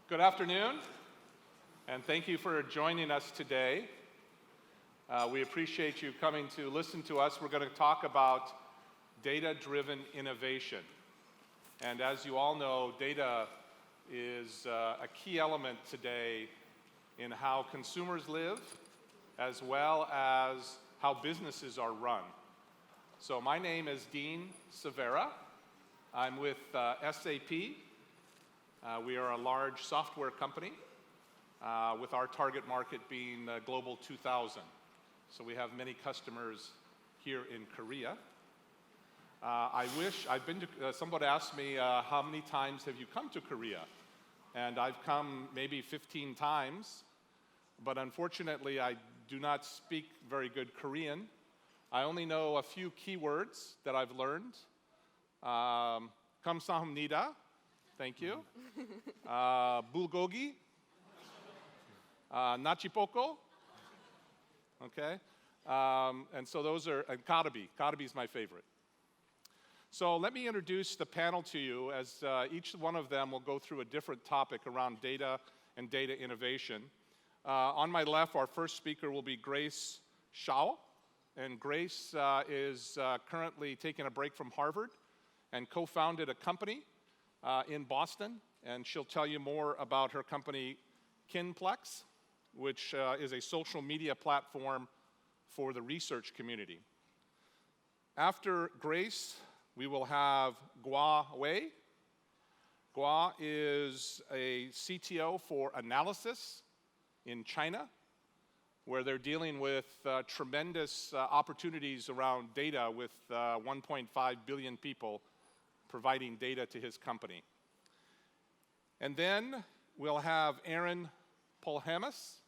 Good afternoon, and thank you for joining us today. We appreciate you coming to listen to us. We're going to talk about data-driven innovation. And as you all know, data is a key element today in how consumers live, as well as how businesses are run. So my name is Dean Severa. I'm with SAP. We are a large software company with our target market being Global 2000. So we have many customers here in Korea. Somebody asked me, how many times have you come to Korea? And I've come maybe 15 times, but unfortunately I do not speak very good Korean. I only know a few keywords that I've learned. 감사합니다. Thank you. Bulgogi. Nachipoko. Okay. And so those are, and Karabi. Karabi is my favorite. So let me introduce the panel to you as each one of them will go through a different topic around data and data innovation. On my left, our first speaker will be Grace Shao. And Grace is currently taking a break from Harvard and co-founded a company in Boston, and she'll tell you more about her company, Kinplex, which is a social media platform for the research community. After Grace, we will have K.E.Y. K.E.Y is a CTO for analysis in China, where they're dealing with tremendous opportunities around data with 1.5 billion people providing data to his company. And then we'll have Aaron Polhamus.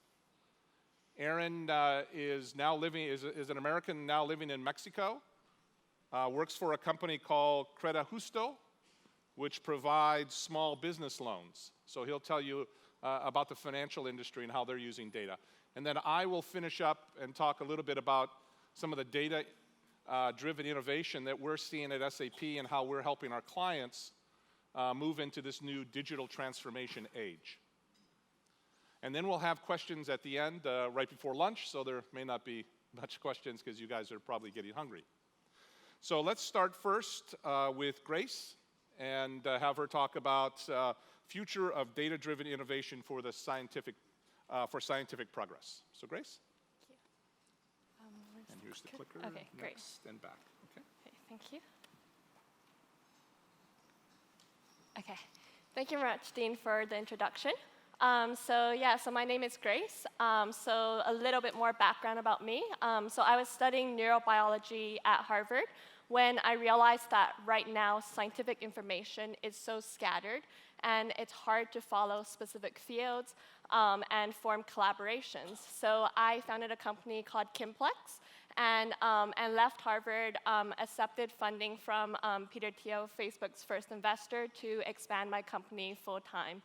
Aaron is an American now living in Mexico, works for a company called Creda Justo, which provides small business loans. So he'll tell you about the financial industry and how they're using data. And then I will finish up and talk a little bit about some of the data-driven innovation that we're seeing at SAP and how we're helping our clients move into this new digital transformation age. And then we'll have questions at the end, right before lunch, so there may not be much questions because you guys are probably getting hungry. So let's start first with Grace and have her talk about future of data-driven innovation for the scientific progress. So Grace? Thank you. And here's the clicker. Okay, great. Next and back. Okay. Okay, thank you. Okay, thank you very much, Dean, for the introduction. So my name is Grace. So a little bit more background about me. So I was studying neurobiology at Harvard when I realized that right now scientific information is so scattered and it's hard to follow specific fields and form collaborations. So I founded a company called Kinplex and left Harvard, accepted funding from Peter Thiel, Facebook's first investor, to expand my company full-time.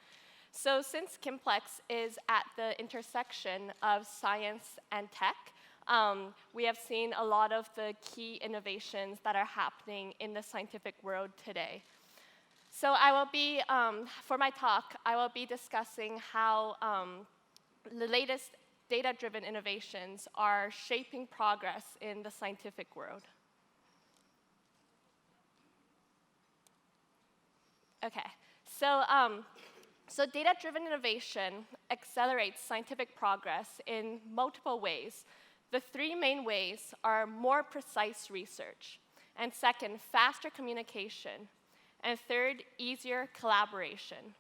So since Kinplex is at the intersection of science and tech, we have seen a lot of the key innovations that are happening in the scientific world today. So I will be, for my talk, I will be discussing how the latest data-driven innovations are shaping progress in the scientific world. Okay, so data-driven innovation accelerates scientific progress in multiple ways. The three main ways are more precise research, and second, faster communication, and third, easier collaboration.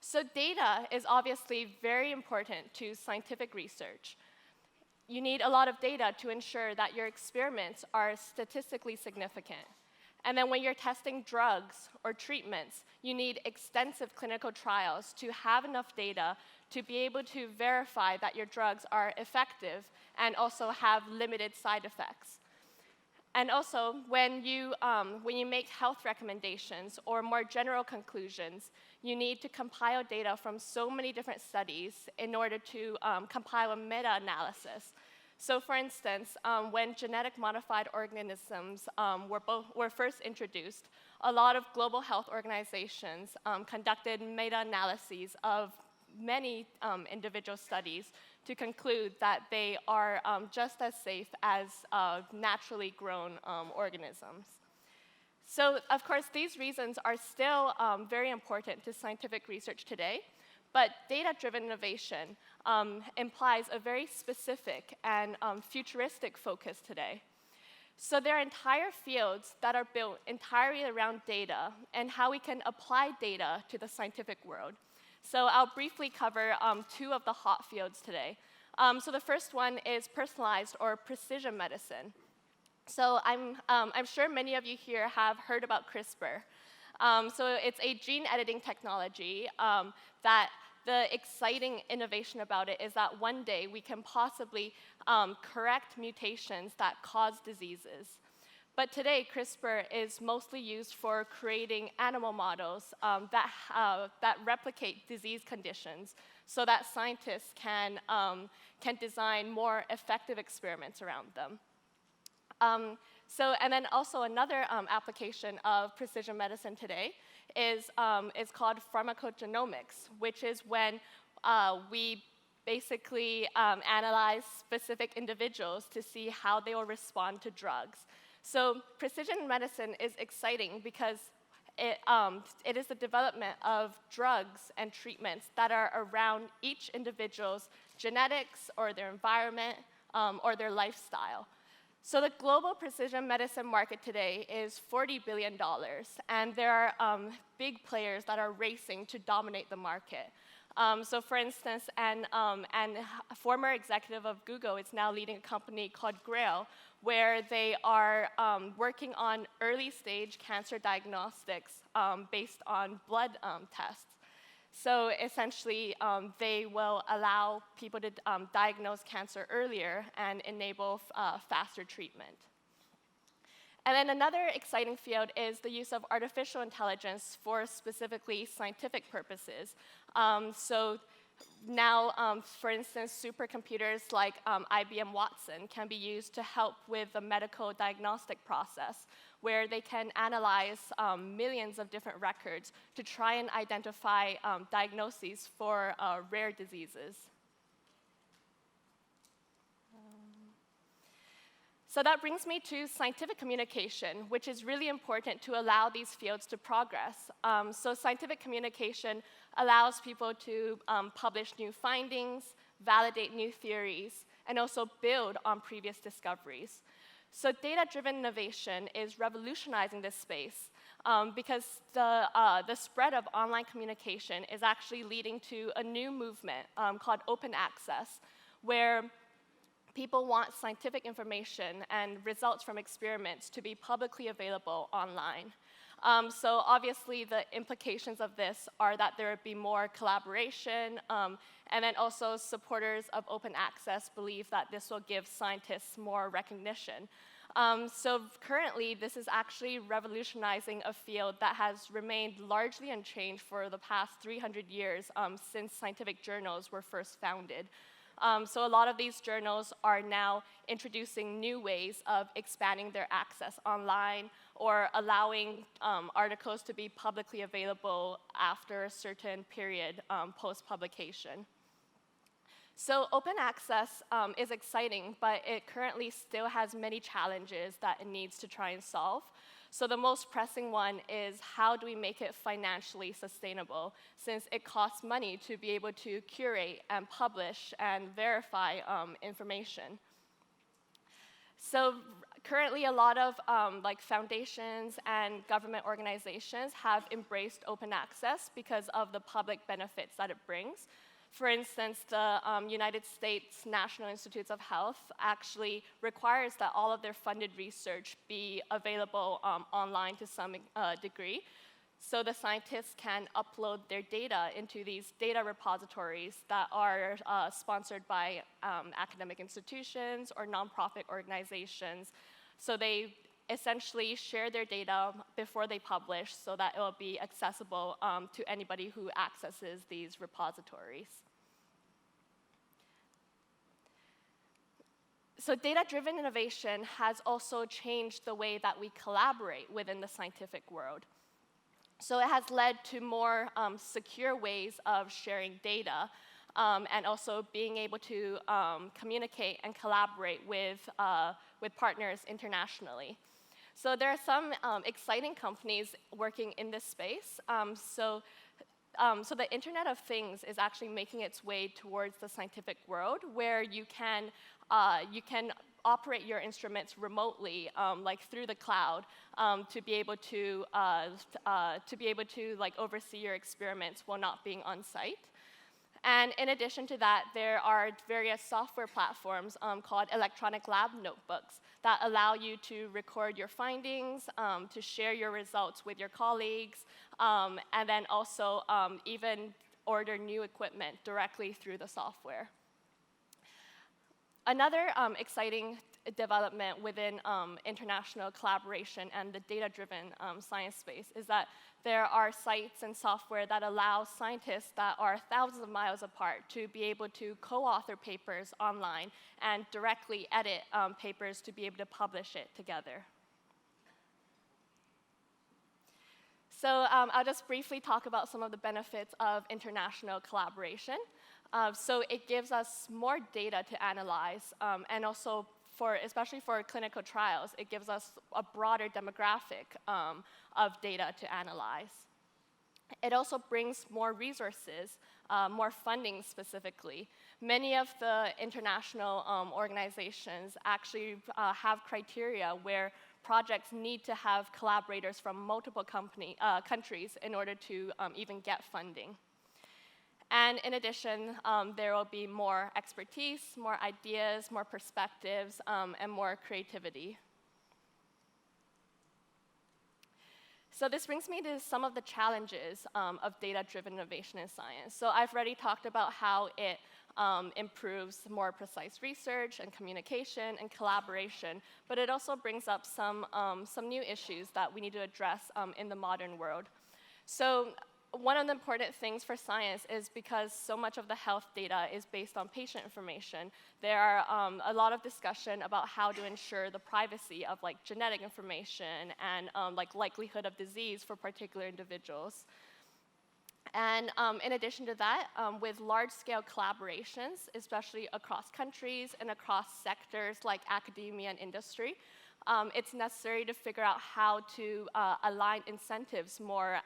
So data is obviously very important to scientific research. You need a lot of data to ensure that your experiments are statistically significant. And then when you're testing drugs or treatments, you need extensive clinical trials to have enough data to be able to verify that your drugs are effective and also have limited side effects. And also, when you make health recommendations or more general conclusions, you need to compile data from so many different studies in order to compile a meta-analysis. So for instance, when genetic modified organisms were first introduced, a lot of global health organizations conducted meta-analyses of many individual studies to conclude that they are just as safe as naturally grown organisms. So, of course, these reasons are still very important to scientific research today, but data-driven innovation implies a very specific and futuristic focus today. So there are entire fields that are built entirely around data and how we can apply data to the scientific world. So I'll briefly cover two of the hot fields today. So the first one is personalized or precision medicine. So I'm sure many of you here have heard about CRISPR. So it's a gene editing technology that the exciting innovation about it is that one day we can possibly correct mutations that cause diseases. But today, CRISPR is mostly used for creating animal models that replicate disease conditions so that scientists can design more effective experiments around them. And then also another application of precision medicine today is called pharmacogenomics, which is when we basically analyze specific individuals to see how they will respond to drugs. So precision medicine is exciting because it is the development of drugs and treatments that are around each individual's genetics or their environment or their lifestyle. So the global precision medicine market today is $40 billion, and there are big players that are racing to dominate the market. So for instance, a former executive of Google is now leading a company called Grail, where they are working on early-stage cancer diagnostics based on blood tests. So essentially, they will allow people to diagnose cancer earlier and enable faster treatment. And then another exciting field is the use of artificial intelligence for specifically scientific purposes. So now, for instance, supercomputers like IBM Watson can be used to help with the medical diagnostic process, where they can analyze millions of different records to try and identify diagnoses for rare diseases. So that brings me to scientific communication, which is really important to allow these fields to progress. So scientific communication allows people to publish new findings, validate new theories, and also build on previous discoveries. So data-driven innovation is revolutionizing this space because the spread of online communication is actually leading to a new movement called open access, where people want scientific information and results from experiments to be publicly available online. So obviously, the implications of this are that there would be more collaboration, and then also supporters of open access believe that this will give scientists more recognition. So currently, this is actually revolutionizing a field that has remained largely unchanged for the past 300 years since scientific journals were first founded. So a lot of these journals are now introducing new ways of expanding their access online or allowing articles to be publicly available after a certain period post-publication. So open access is exciting, but it currently still has many challenges that it needs to try and solve. So the most pressing one is, how do we make it financially sustainable, since it costs money to be able to curate and publish and verify information. So currently, a lot of foundations and government organizations have embraced open access because of the public benefits that it brings. For instance, the United States National Institutes of Health actually requires that all of their funded research be available online to some degree, so the scientists can upload their data into these data repositories that are sponsored by academic institutions or nonprofit organizations. So they essentially share their data before they publish so that it will be accessible to anybody who accesses these repositories. So data-driven innovation has also changed the way that we collaborate within the scientific world. So it has led to more secure ways of sharing data and also being able to communicate and collaborate with partners internationally. So there are some exciting companies working in this space. So the Internet of Things is actually making its way towards the scientific world, where you can operate your instruments remotely, like through the cloud, to be able to like oversee your experiments while not being on site. And in addition to that, there are various software platforms called electronic lab notebooks that allow you to record your findings, to share your results with your colleagues, and then also even order new equipment directly through the software. Another exciting development within international collaboration and the data-driven science space is that there are sites and software that allow scientists that are thousands of miles apart to be able to co-author papers online and directly edit papers to be able to publish it together. So I'll just briefly talk about some of the benefits of international collaboration. So it gives us more data to analyze, and also especially for clinical trials, it gives us a broader demographic of data to analyze. It also brings more resources, more funding specifically. Many of the international organizations actually have criteria where projects need to have collaborators from multiple countries in order to even get funding. And in addition, there will be more expertise, more ideas, more perspectives, and more creativity. So this brings me to some of the challenges of data-driven innovation in science. So I've already talked about how it improves more precise research and communication and collaboration, but it also brings up some new issues that we need to address in the modern world. So one of the important things for science is because so much of the health data is based on patient information, there are a lot of discussion about how to ensure the privacy of like genetic information and like likelihood of disease for particular individuals. And in addition to that, with large-scale collaborations, especially across countries and across sectors like academia and industry, it's necessary to figure out how to align incentives more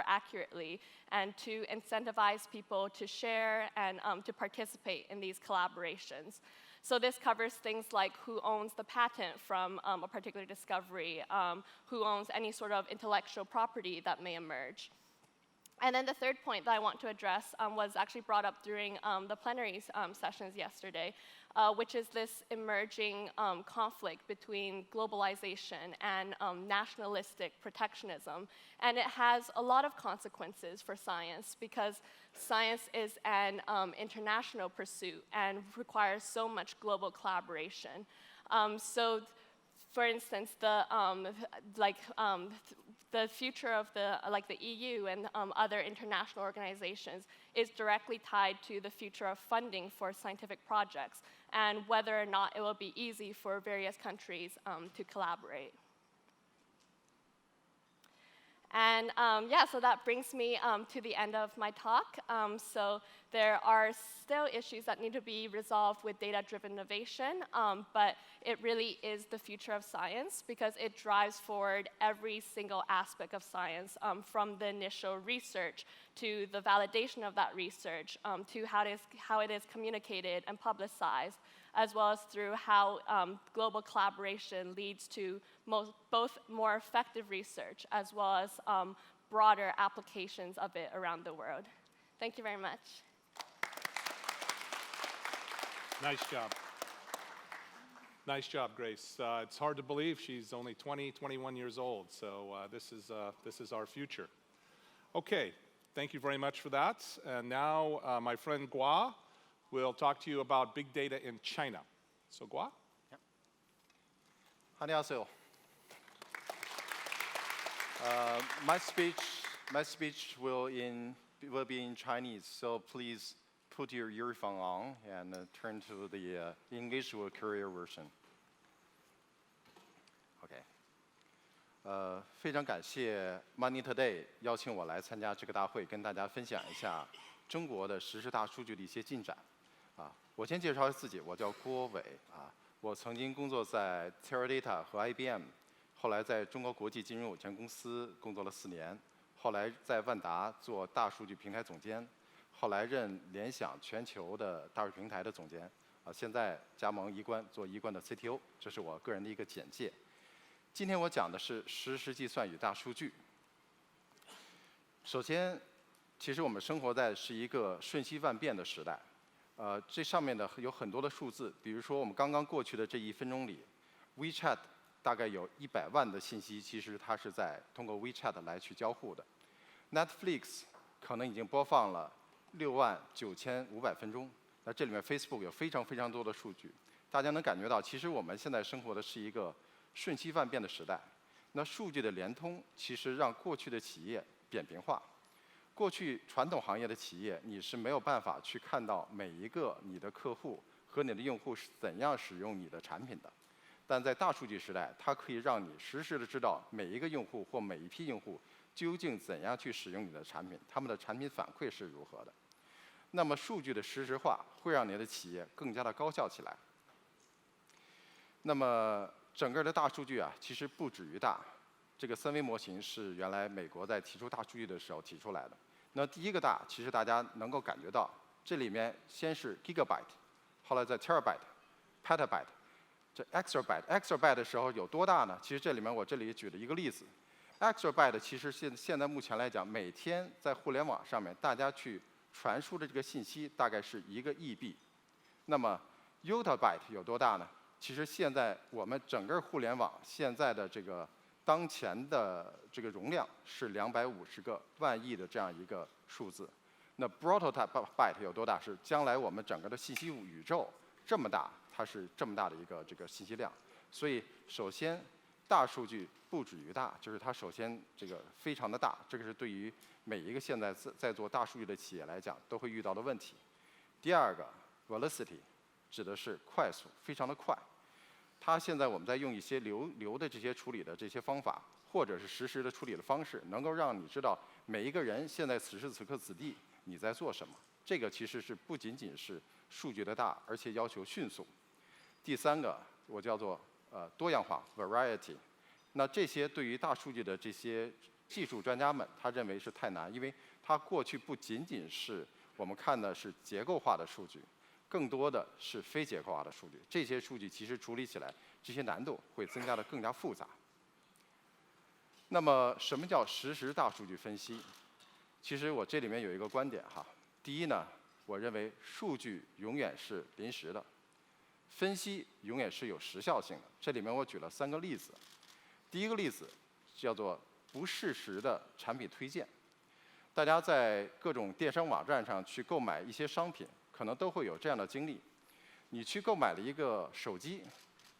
accurately and to incentivize people to share and to participate in these collaborations. So this covers things like who owns the patent from a particular discovery, who owns any sort of intellectual property that may emerge. And then the third point that I want to address was actually brought up during the plenary sessions yesterday, which is this emerging conflict between globalization and nationalistic protectionism. And it has a lot of consequences for science because science is an international pursuit and requires so much global collaboration. So for instance, the future of the EU and other international organizations is directly tied to the future of funding for scientific projects and whether or not it will be easy for various countries to collaborate. And yeah, so that brings me to the end of my talk. So there are still issues that need to be resolved with data-driven innovation, but it really is the future of science because it drives forward every single aspect of science, from the initial research to the validation of that research, to how it is communicated and publicized, as well as through how global collaboration leads to both more effective research as well as broader applications of it around the world. Thank you very much. Nice job. Nice job, Grace. It's hard to believe she's only 21 years old, so this is our future. Okay, thank you very much for that. And now my friend K.E.Y will talk to you about big data in China. So K.E.Y? Yeah. 안녕하세요. My speech will be in Chinese, so please put your earphone on and turn to the English or Korean version. OK. 非常感谢 Money Today 邀请我来参加这个大会，跟大家分享一下中国的实时大数据的一些进展。我先介绍一下自己，我叫郭伟我曾经工作在 Teradata 和 IBM， 后来在中国国际金融有限公司工作了4年，后来在万达做大数据平台总监，后来任联想全球的大数据平台的总监，现在加盟一冠做一冠的 CTO， 这是我个人的一个简介。今天我讲的是实时计算与大数据。首先，其实我们生活在是一个瞬息万变的时代。这上面的有很多的数字，比如说我们刚刚过去的这1分钟里 ，WeChat 大概有100万的信息，其实它是在通过 WeChat 来去交互的。Netflix 可能已经播放了69500分钟，那这里面 Facebook 有非常非常多的数据，大家能感觉到，其实我们现在生活的是一个瞬息万变的时代。那数据的联通，其实让过去的企业扁平化。过去传统行业的企业，你是没有办法去看到每一个你的客户和你的用户是怎样使用你的产品的。但在大数据时代，它可以让你实时的知道每一个用户或每一批用户究竟怎样去使用你的产品，他们的产品反馈是如何的。那么数据的实时化会让你的企业更加的高效起来。那么整个的大数据其实不止于大。这个3维模型是原来美国在提出大数据的时候提出来的。那第一个大，其实大家能够感觉到，这里面先是 gigabyte， 后来在 terabyte、petabyte， 这 exabyte 的时候有多大呢？其实这里面我这里举了一个例子 ，exabyte 其实现在目前来讲，每天在互联网上面大家去传输的这个信息大概是1个亿币。那么 yottabyte 有多大呢？其实现在我们整个互联网现在的这个当前的这个容量是250个万亿的这样一个数字。那 prototype 有多大？是将来我们整个的信息宇宙这么大，它是这么大的一个这个信息量。所以首先大数据不止于大，就是它首先这个非常的大，这个是对于每一个现在在做大数据的企业来讲都会遇到的问题。第二个 velocity 指的是快速，非常的快。它现在我们在用一些流的这些处理的这些方法，或者是实时的处理的方式，能够让你知道每一个人现在此时此刻此地你在做什么。这个其实是不仅仅是数据的大，而且要求迅速。第三个我叫做多样化 variety。那这些对于大数据的这些技术专家们，他认为是太难，因为它过去不仅仅是我们看的是结构化的数据。更多的是非结构化的数据，这些数据其实处理起来，这些难度会增加的更加复杂。那么，什么叫实时大数据分析？其实我这里面有一个观点第一呢，我认为数据永远是临时的，分析永远是有时效性的。这里面我举了3个例子。第一个例子叫做不适时的产品推荐。大家在各种电商网站上去购买一些商品，可能都会有这样的经历。你去购买了一个手机，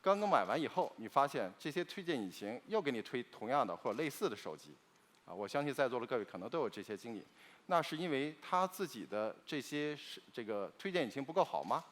刚刚买完以后，你发现这些推荐引擎又给你推同样的或者类似的手机。我相信在座的各位可能都有这些经历。那是因为他自己的这个推荐引擎不够好吗？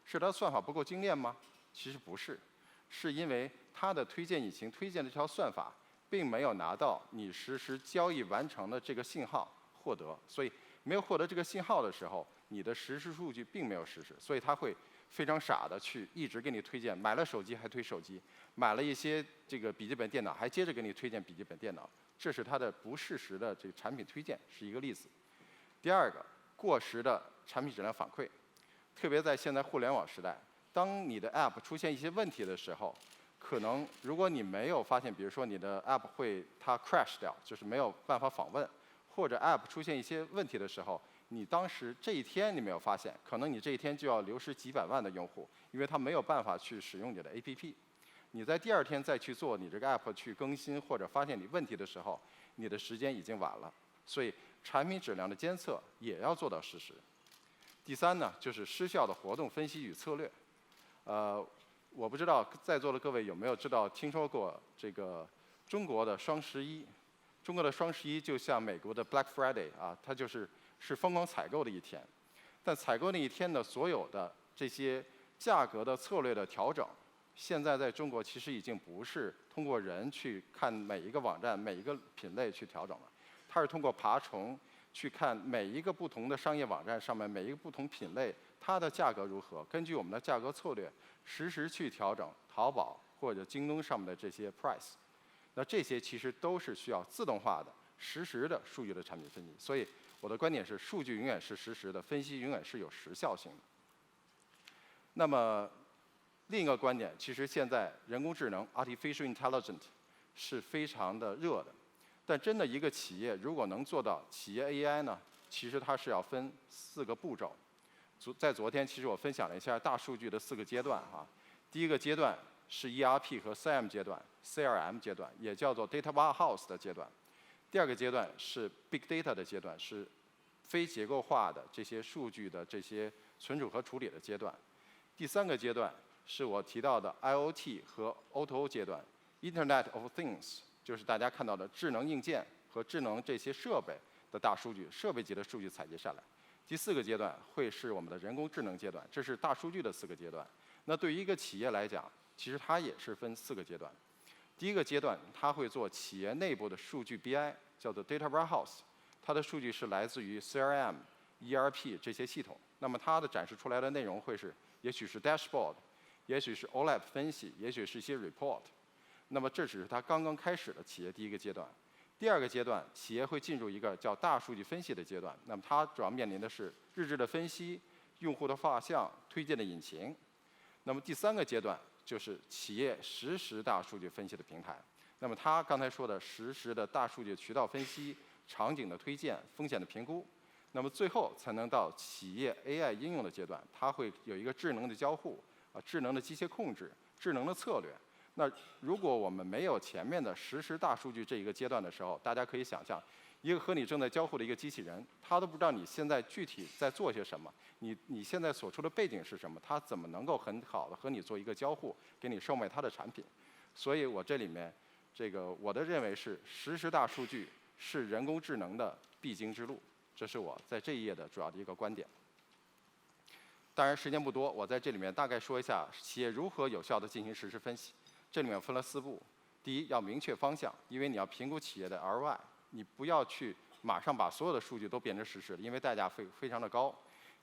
是他算法不够精炼吗？其实不是，是因为他的推荐引擎推荐的这条算法并没有拿到你实时交易完成的这个信号获得，所以没有获得这个信号的时候，你的实时数据并没有实时，所以它会非常傻的去一直给你推荐，买了手机还推手机，买了一些这个笔记本电脑还接着给你推荐笔记本电脑，这是它的不适时的这个产品推荐，是一个例子。第二个，过时的产品质量反馈，特别在现在互联网时代，当你的 App 出现一些问题的时候，可能如果你没有发现，比如说你的 App 它 crash 掉，就是没有办法访问。或者 App 出现一些问题的时候，你当时这一天你没有发现，可能你这一天就要流失几百万的用户，因为他没有办法去使用你的 APP。你在第2天再去做你这个 App 去更新或者发现你问题的时候，你的时间已经晚了。所以产品质量的监测也要做到实时。第3呢，就是失效的活动分析与策略。我不知道在座的各位有没有听说过这个中国的双11。中国的双11就像美国的 Black Friday 它是疯狂采购的一天。但采购那一天的所有的这些价格的策略的调整，现在在中国其实已经不是通过人去看每一个网站、每一个品类去调整了，它是通过爬虫去看每一个不同的商业网站上面每一个不同品类它的价格如何，根据我们的价格策略实时去调整淘宝或者京东上面的这些 price。那这些其实都是需要自动化的、实时的数据的产品分析。所以我的观点是，数据永远是实时的，分析永远是有时效性的。那么另一个观点，其实现在人工智能 （artificial intelligence） 是非常的热的。但真的一个企业如果能做到企业 AI 呢，其实它是要分4个步骤。在昨天，其实我分享了一下大数据的4个阶段哈。第一个阶段是 ERP 和 CRM 阶段 ，CRM 阶段也叫做 Data Warehouse 的阶段。第2个阶段是 Big Data 的阶段，是非结构化的这些数据的这些存储和处理的阶段。第3个阶段是我提到的 IoT 和 O2O 阶段 ，Internet of Things， 就是大家看到的智能硬件和智能这些设备的大数据、设备级的数据采集下来。第4个阶段会是我们的人工智能阶段，这是大数据的4个阶段。那对于一个企业来讲，其实它也是分4个阶段。第1个阶段，它会做企业内部的数据 BI， 叫做 Data Warehouse， 它的数据是来自于 CRM、ERP 这些系统。那么它的展示出来的内容会是，也许是 dashboard， 也许是 OLAP 分析，也许是一些 report。那么这只是它刚刚开始的企业第1个阶段。第2个阶段，企业会进入一个叫大数据分析的阶段。那么它主要面临的是日志的分析、用户的画像、推荐的引擎。那么第3个阶段就是企业实时大数据分析的平台。那么它刚才说的实时的大数据渠道分析、场景的推荐、风险的评估。那么最后才能到企业 AI 应用的阶段，它会有一个智能的交互、智能的机械控制、智能的策略。那如果我们没有前面的实时大数据这一个阶段的时候，大家可以想象，一个和你正在交互的一个机器人，它都不知道你现在具体在做些什么，你现在所处的背景是什么，它怎么能够很好的和你做一个交互，给你售卖它的产品？所以我这里面我的认为是实时大数据是人工智能的必经之路，这是我在这一页的主要的一个观点。当然时间不多，我在这里面大概说一下企业如何有效地进行实时分析。这里面分了4步。第一，要明确方向，因为你要评估企业的 ROI， 你不要去马上把所有的数据都变成实时的，因为代价非常的高。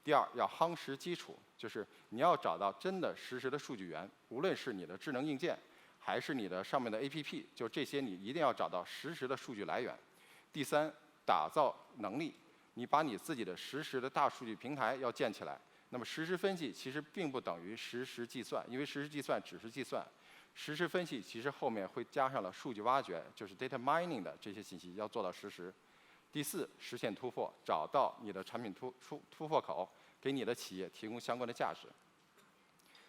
第2，要夯实基础，就是你要找到真的实时的数据源，无论是你的智能硬件，还是你的上面的 APP， 就这些你一定要找到实时的数据来源。第3，打造能力，你把你自己的实时的大数据平台要建起来。那么实时分析其实并不等于实时计算，因为实时计算只是计算。实时分析其实后面会加上了数据挖掘，就是 data mining 的这些信息要做到实时。第4，实现突破，找到你的产品突破口，给你的企业提供相关的价值。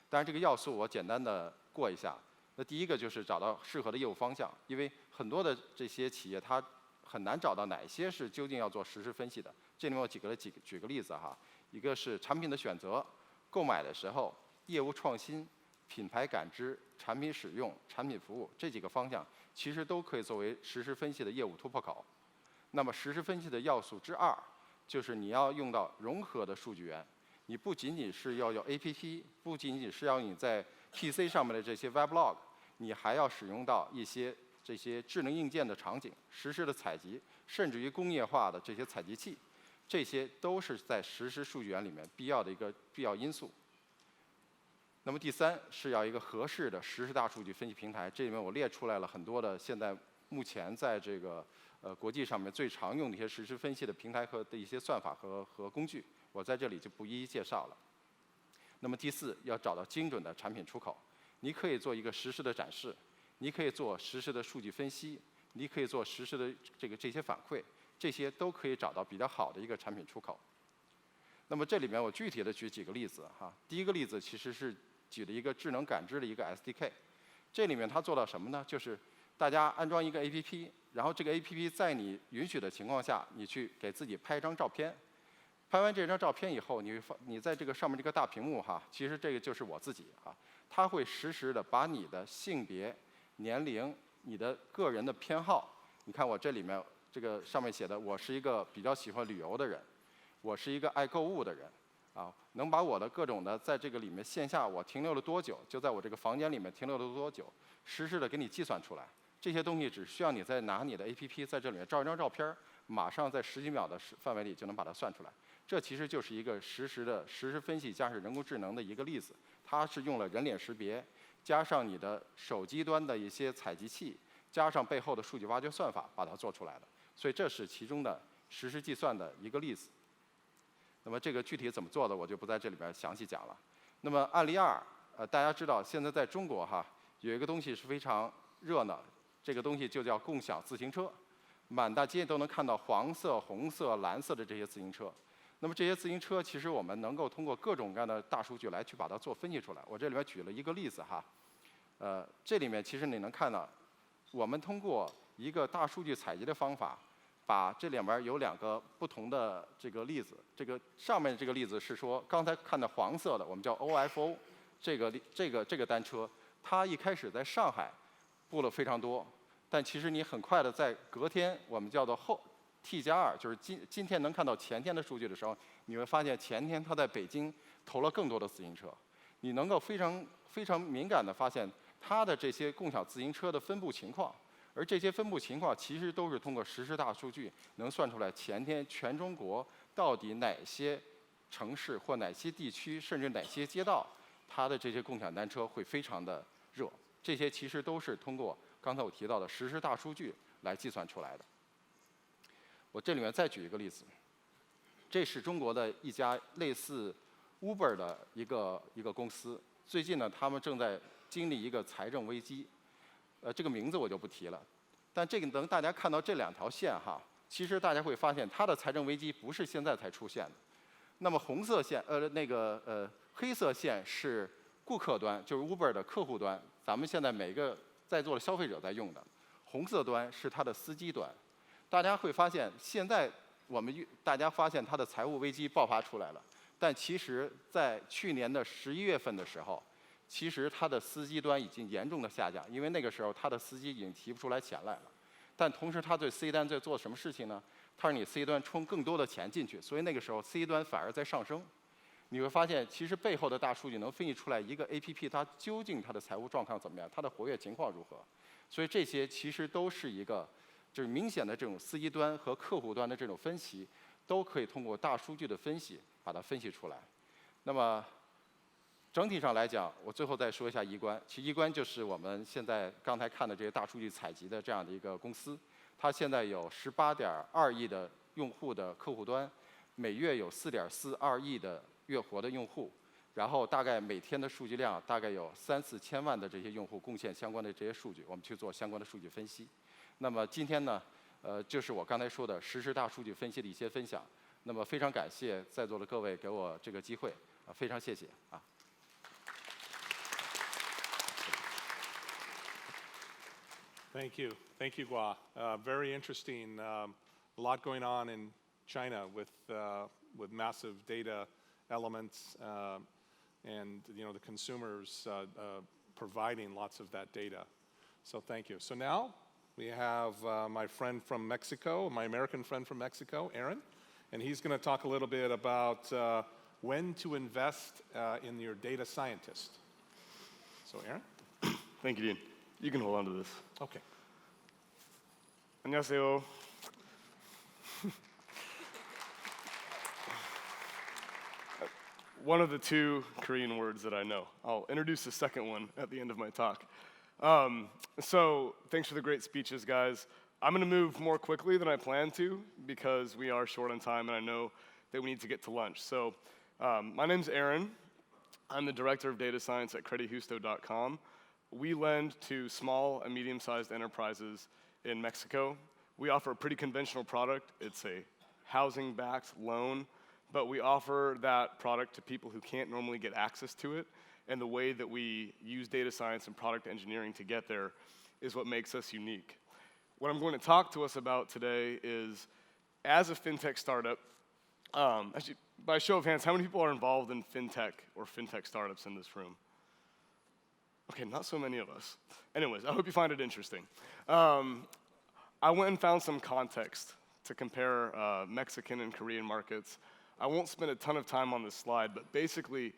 当然这个要素我简单的过一下。那第一个就是找到适合的业务方向，因为很多的这些企业它很难找到哪些是究竟要做实时分析的。这里面我举个例子哈，一个是产品的选择、购买的时候、业务创新、品牌感知、产品使用、产品服务这几个方向，其实都可以作为实时分析的业务突破口。那么实时分析的要素之2，就是你要用到融合的数据源。你不仅仅是要有 APP， 不仅仅是要你在 PC 上面的这些 Weblog， 你还要使用到一些这些智能硬件的场景、实时的采集，甚至于工业化的这些采集器，这些都是在实时数据源里面必要的一个必要因素。那么第3是要一个合适的实时大数据分析平台，这里面我列出来了很多的现在目前在这个国际上面最常用的一些实时分析的平台和的一些算法和工具，我在这里就不一一介绍了。那么第4，要找到精准的产品出口，你可以做一个实时的展示，你可以做实时的数据分析，你可以做实时的这些反馈，这些都可以找到比较好的一个产品出口。那么这里面我具体的举几个例子哈。第一个例子其实是举了一个智能感知的一个 SDK， 这里面它做到什么呢？就是大家安装一个 APP， 然后这个 APP 在你允许的情况下，你去给自己拍一张照片。拍完这张照片以后，你在这个上面这个大屏幕哈，其实这个就是我自己啊，它会实时的把你的性别、年龄、你的个人的偏好，你看我这里面这个上面写的，我是一个比较喜欢旅游的人，我是一个爱购物的人，能把我的各种的在这个里面线下我停留了多久，就在我这个房间里面停留了多久，实时的给你计算出来。这些东西只需要你再拿你的 APP 在这里面照一张照片，马上在10几秒的范围里就能把它算出来。这其实就是一个实时分析加上人工智能的一个例子。它是用了人脸识别，加上你的手机端的一些采集器，加上背后的数据挖掘算法，把它做出来的。所以这是其中的实时计算的一个例子。那么这个具体怎么做的，我就不在这里边详细讲了。那么案例2，大家知道现在在中国有一个东西是非常热闹，这个东西就叫共享自行车，满大街都能看到黄色、红色、蓝色的这些自行车。那么这些自行车，其实我们能够通过各种各样的大数据来去把它做分析出来。我这里面举了一个例子这里面其实你能看到，我们通过一个大数据采集的方法，把这里面有2个不同的这个例子。这个上面这个例子是说，刚才看的黄色的，我们叫 OFO， 这个单车，它一开始在上海布了非常多，但其实你很快的在隔天，我们叫做T+2，就是今天能看到前天的数据的时候，你会发现前天它在北京投了更多的自行车。你能够非常敏感的发现它的这些共享自行车的分布情况，而这些分布情况其实都是通过实时大数据能算出来前天全中国到底哪些城市或哪些地区，甚至哪些街道，它的这些共享单车会非常的热。这些其实都是通过刚才我提到的实时大数据来计算出来的。我这里面再举一个例子，这是中国的一家类似 Uber 的一个公司。最近呢，他们正在经历一个财政危机，这个名字我就不提了。但这个等大家看到这2条线其实大家会发现它的财政危机不是现在才出现的。那么红色线，黑色线是顾客端，就是 Uber 的客户端，咱们现在每个在座的消费者在用的。红色端是它的司机端。大家会发现，现在大家发现它的财务危机爆发出来了，但其实在去年的11月份的时候，其实它的司机端已经严重的下降，因为那个时候它的司机已经提不出来钱来了。但同时，它对 C 端在做什么事情呢？它让你 C 端充更多的钱进去，所以那个时候 C 端反而在上升。你会发现，其实背后的大数据能分析出来一个 APP 它究竟它的财务状况怎么样，它的活跃情况如何。所以这些其实都是一个就是明显的这种司机端和客户端的这种分析，都可以通过大数据的分析把它分析出来。那么整体上来讲，我最后再说一下E观。其实E观就是我们现在刚才看的这些大数据采集的这样的一个公司，它现在有18.2亿的用户的客户端，每月有4.42亿的月活的用户，然后大概每天的数据量大概有3、4千万的这些用户贡献相关的这些数据，我们去做相关的数据分析。那么今天呢，就是我刚才说的实时大数据分析的一些分享。那么非常感谢在座的各位给我这个机会，非常谢谢Thank you, K.E.Y. Very interesting. A lot going on in China with massive data elements, and the consumers providing lots of that data. So thank you. So now we have my friend from Mexico, my American friend from Mexico, Aaron, and he's going to talk a little bit about when to invest in your data scientist. So Aaron? Thank you, Dean. You can hold on to this. Okay. 안녕하세요. One of the 2 Korean words that I know. I'll introduce the second one at the end of my talk. So thanks for the great speeches, guys. I'm going to move more quickly than I planned to because we are short on time and I know that we need to get to lunch. So my name's Aaron. I'm the director of data science at creditjusto.com. We lend to small and medium-sized enterprises in Mexico. We offer a pretty conventional product. It's a housing-backed loan, but we offer that product to people who can't normally get access to it. And the way that we use data science and product engineering to get there is what makes us unique. What I'm going to talk to us about today is, as a fintech startup, actually, by show of hands, how many people are involved in fintech or fintech startups in this room? Okay, not so many of us. Anyways, I hope you find it interesting. I went and found some context to compare Mexican and Korean markets. I won't spend a ton of time on this slide, but basically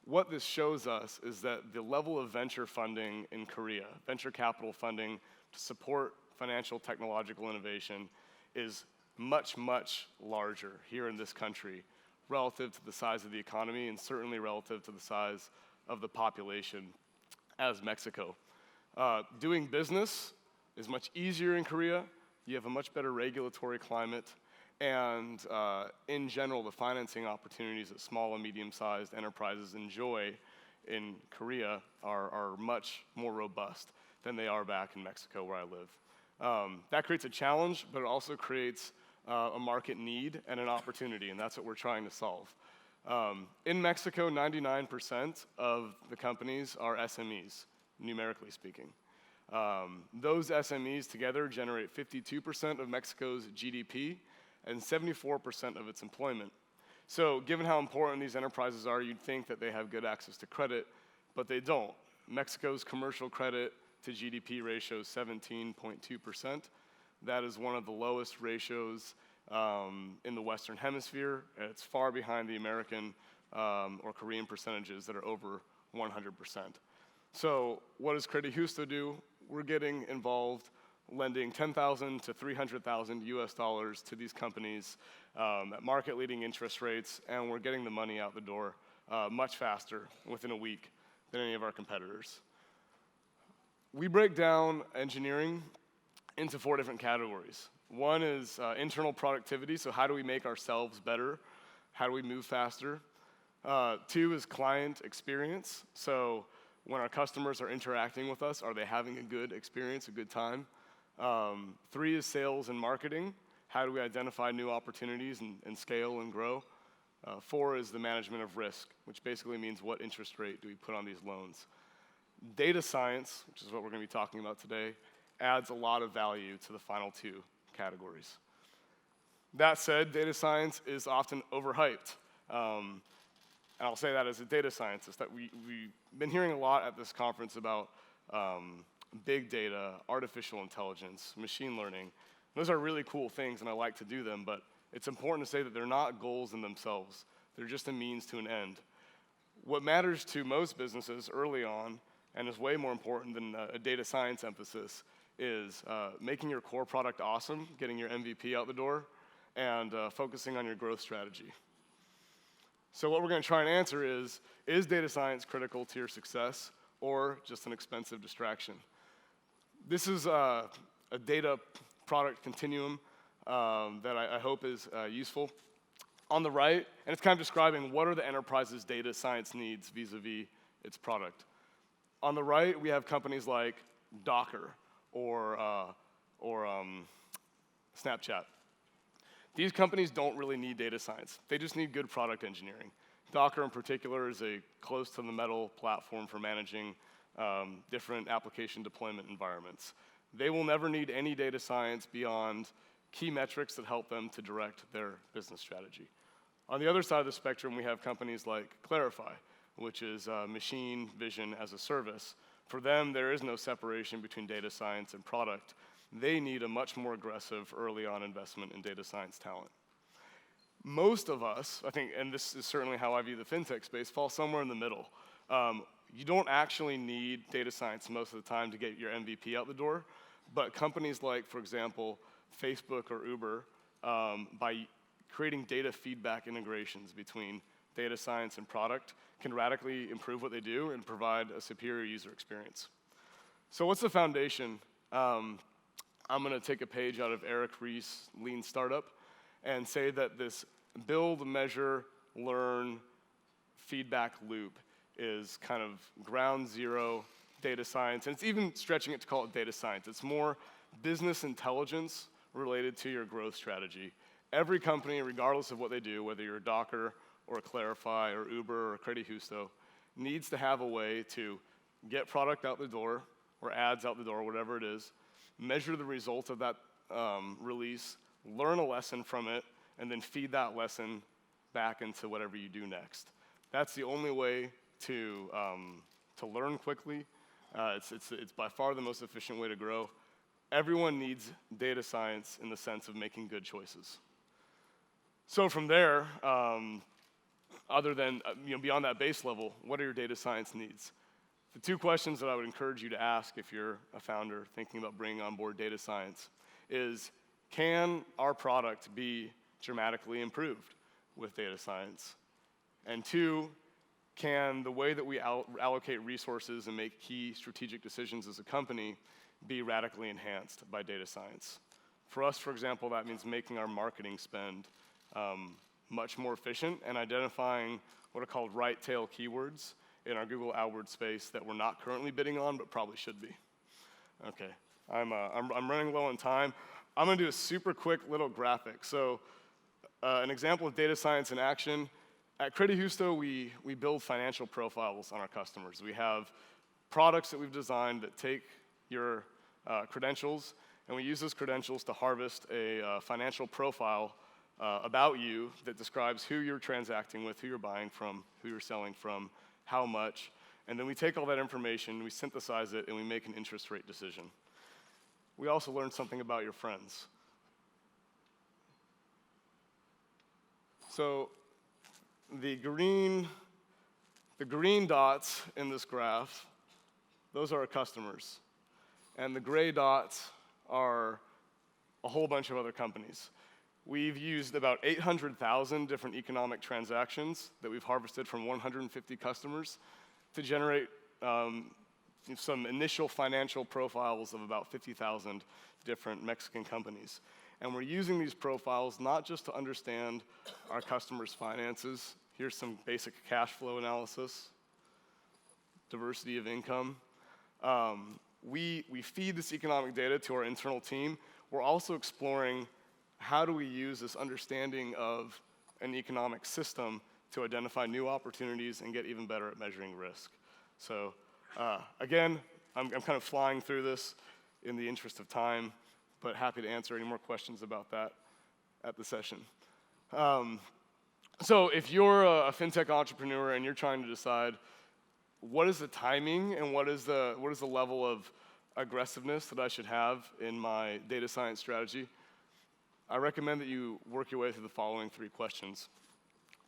what this shows us is that the level of venture funding in Korea, venture capital funding to support financial technological innovation, is much, much larger here in this country relative to the size of the economy and certainly relative to the size of the population as Mexico. Doing business is much easier in Korea. You have a much better regulatory climate, and in general, the financing opportunities that small and medium-sized enterprises enjoy in Korea are much more robust than they are back in Mexico where I live. That creates a challenge, but it also creates a market need and an opportunity, and that's what we're trying to solve. In Mexico, 99% of the companies are SMEs, numerically speaking. Those SMEs together generate 52% of Mexico's GDP and 74% of its employment. So given how important these enterprises are, you'd think that they have good access to credit, but they don't. Mexico's commercial credit to GDP ratio is 17.2%. That is one of the lowest ratios in the Western Hemisphere. It's far behind the American or Korean percentages that are over 100%. So what does Credit Justo do? We're getting involved lending $10,000 to $300,000 US to these companies at market-leading interest rates, and we're getting the money out the door much faster, within a week, than any of our competitors. We break down engineering into 4 different categories. One is internal productivity, so how do we make ourselves better? How do we move faster? 2 is client experience, so when our customers are interacting with us, are they having a good experience, a good time? 3 is sales and marketing. How do we identify new opportunities and scale and grow? 4 is the management of risk, which basically means what interest rate do we put on these loans. Data science, which is what we're going to be talking about today, adds a lot of value to the final 2 categories. That said, data science is often overhyped. And I'll say that as a data scientist, that we've been hearing a lot at this conference about big data, artificial intelligence, machine learning. Those are really cool things, and I like to do them, but it's important to say that they're not goals in themselves. They're just a means to an end. What matters to most businesses early on, and is way more important than a data science emphasis, is making your core product awesome, getting your MVP out the door, and focusing on your growth strategy. So what we're going to try and answer is data science critical to your success, or just an expensive distraction? This is a data product continuum that I hope is useful. On the right, and it's kind of describing what are the enterprise's data science needs vis-a-vis its product. On the right, we have companies like Docker or Snapchat. These companies don't really need data science. They just need good product engineering. Docker in particular is a close-to-the-metal platform for managing different application deployment environments. They will never need any data science beyond key metrics that help them to direct their business strategy. On the other side of the spectrum, we have companies like K.E.Y, which is machine vision as a service. For them, there is no separation between data science and product. They need a much more aggressive early on investment in data science talent. Most of us, I think, and this is certainly how I view the fintech space, fall somewhere in the middle. You don't actually need data science most of the time to get your MVP out the door, but companies like, for example, Facebook or Uber, by creating data feedback integrations between data science and product, can radically improve what they do and provide a superior user experience. So what's the foundation? I'm going to take a page out of Eric Ries's Lean Startup and say that this build, measure, learn, feedback loop is kind of ground zero data science. And it's even stretching it to call it data science. It's more business intelligence related to your growth strategy. Every company, regardless of what they do, whether you're a Docker or a K.E.Y or Uber or Credit Justo, needs to have a way to get product out the door or ads out the door, whatever it is, measure the result of that release, learn a lesson from it, and then feed that lesson back into whatever you do next. That's the only way to learn quickly. It's by far the most efficient way to grow. Everyone needs data science in the sense of making good choices. So from there, other than beyond that base level, what are your data science needs? The two questions that I would encourage you to ask if you're a founder thinking about bringing on board data science is, can our product be dramatically improved with data science? And two, can the way that we allocate resources and make key strategic decisions as a company be radically enhanced by data science? For us, for example, that means making our marketing spend much more efficient and identifying what are called right tail keywords in our Google AdWords space that we're not currently bidding on, but probably should be. Okay, I'm running low on time. I'm gonna do a super quick little graphic. So an example of data science in action. At K.E.Y, we build financial profiles on our customers. We have products that we've designed that take your credentials, and we use those credentials to harvest a financial profile about you that describes who you're transacting with, who you're buying from, who you're selling from, how much, and then we take all that information, we synthesize it, and we make an interest rate decision. We also learn something about your friends. So the green dots in this graph, those are our customers. And the gray dots are a whole bunch of other companies. We've used about 800,000 different economic transactions that we've harvested from 150 customers to generate some initial financial profiles of about 50,000 different Mexican companies. And we're using these profiles not just to understand our customers' finances. Here's some basic cash flow analysis, diversity of income. We feed this economic data to our internal team. We're also exploring how do we use this understanding of an economic system to identify new opportunities and get even better at measuring risk. So again, I'm kind of flying through this in the interest of time, but happy to answer any more questions about that at the session. So if you're a fintech entrepreneur and you're trying to decide what is the timing and what is the level of aggressiveness that I should have in my data science strategy, I recommend that you work your way through the following three questions.